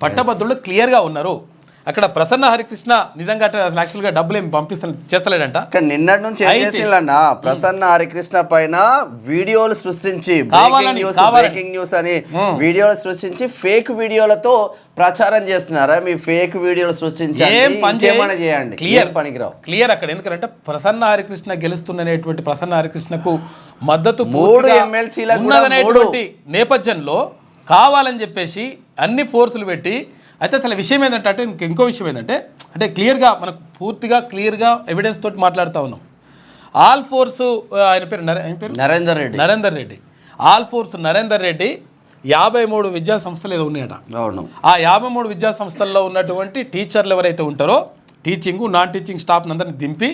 పట్టభద్రులు క్లియర్గా ఉన్నారు. అక్కడ ప్రసన్న హరికృష్ణ నిజంగా యాక్చువల్గా డబ్బులు ఏమి చేస్తలేడంట. నిన్నటి నుంచి ఏం చేసిందన్న ప్రసన్న హరికృష్ణ పైన వీడియోలు సృష్టించి బ్రేకింగ్ న్యూస్ అని వీడియోలు సృష్టించి ఫేక్ వీడియోలతో ప్రచారం చేస్తున్నారా? మీ ఫేక్ వీడియోలు చేయండి, క్లియర్ పనికిరావు. క్లియర్ అక్కడ ఎందుకంటే ప్రసన్న హరికృష్ణ గెలుస్తున్నటువంటి ప్రసన్న హరికృష్ణకు మద్దతు 3 ఎమ్మెల్సీలకు నేపథ్యంలో కావాలని చెప్పేసి అన్ని ఫోర్సులు పెట్టి. అయితే అసలు విషయం ఏంటంటే ఇంకో విషయం ఏంటంటే అంటే క్లియర్గా మనకు పూర్తిగా క్లియర్గా ఎవిడెన్స్ తోటి మాట్లాడుతూ ఉన్నాం. ఆల్ ఫోర్సు ఆయన పేరు నరేందర్ రెడ్డి ఆల్ ఫోర్స్ నరేందర్ రెడ్డి 53 విద్యా సంస్థలు ఏదో ఉన్నాయట. ఆ 53 విద్యా సంస్థల్లో ఉన్నటువంటి టీచర్లు ఎవరైతే ఉంటారో టీచింగ్ నాన్ టీచింగ్ స్టాఫ్ అందరిని దింపి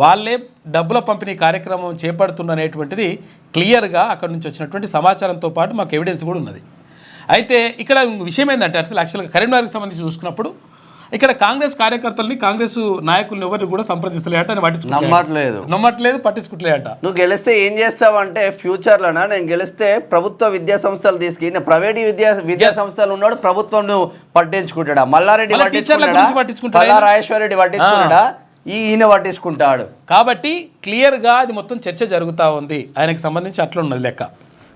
వాళ్ళే డబ్బుల పంపిణీ కార్యక్రమం చేపడుతున్నటువంటిది క్లియర్గా అక్కడ నుంచి వచ్చినటువంటి సమాచారంతో పాటు మాకు ఎవిడెన్స్ కూడా ఉన్నది. అయితే ఇక్కడ విషయం ఏంటంటే అసలు యాక్చువల్గా కరీంనగర్కి సంబంధించి చూసుకున్నప్పుడు ఇక్కడ కాంగ్రెస్ కార్యకర్తల్ని కాంగ్రెస్ నాయకులను ఎవరిని కూడా సంప్రదిస్తలేట నమ్మట్లేదు పట్టించుకుంటలేట. నువ్వు గెలిస్తే ఏం చేస్తావంటే ఫ్యూచర్లోనా నేను గెలిస్తే ప్రభుత్వ విద్యా సంస్థలు తీసుకుని ప్రైవేట్ విద్యా సంస్థలు ఉన్నాడు ప్రభుత్వం నువ్వు పట్టించుకుంటాడా? మల్లారెడ్డి పట్టించుకుంటాడా? రాజేశ్వర రెడ్డి పట్టించుకుంటాడా? ఈయన పట్టించుకుంటాడు. కాబట్టి క్లియర్గా అది మొత్తం చర్చ జరుగుతూ ఉంది. ఆయనకు సంబంధించి అట్లా ఉన్నది లెక్క.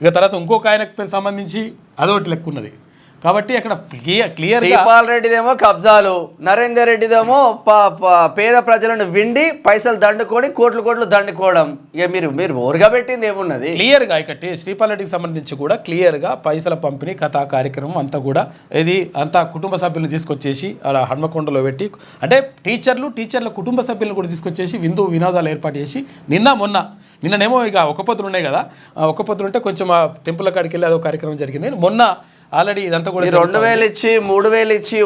ఇక తర్వాత ఇంకొక ఆయనకు సంబంధించి అదొకటి లెక్క ఉన్నది. కాబట్టి అక్కడ క్లియర్ శ్రీపాల్ రెడ్డిదేమో కబ్జాలు, నరేందర్ రెడ్డిదేమో పేద ప్రజలను విండి పైసలు దండుకొని కోట్లు దండుకోవడం. ఇక మీరు ఓరుగా పెట్టింది ఏమున్నది? క్లియర్గా ఇక్కడ శ్రీపాల్ రెడ్డికి సంబంధించి కూడా క్లియర్గా పైసల పంపిణీ కథా కార్యక్రమం అంతా కూడా ఇది అంతా కుటుంబ సభ్యులను తీసుకొచ్చేసి అలా హన్మకొండలో పెట్టి అంటే టీచర్ల కుటుంబ సభ్యులను కూడా తీసుకొచ్చేసి వినోదాలు ఏర్పాటు చేసి నిన్ననేమో ఇక ఒక పొద్దులు ఉన్నాయి కదా, ఒక పొద్దులు ఉంటే కొంచెం ఆ టెంపుల్ కాడికి వెళ్ళి అదో కార్యక్రమం జరిగింది. మొన్న ఆల్రెడీ ఇదంతా కూడా 2000 ఇచ్చి 3000 ఇచ్చి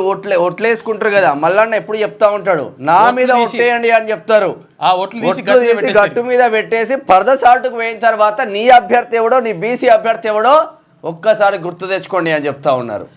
ఓట్లేసుకుంటారు కదా, మల్లన్న ఎప్పుడు చెప్తా ఉంటాడు నా మీద ఓట్లేయండి అని చెప్తారు. ఆ ఓట్లు తీసి గట్టు మీద పెట్టేసి పరద సాటుకు పోయిన తర్వాత నీ అభ్యర్థి ఎవడో నీ బీసీ అభ్యర్థి ఎవడో ఒక్కసారి గుర్తు తెచ్చుకోండి అని చెప్తా ఉన్నారు.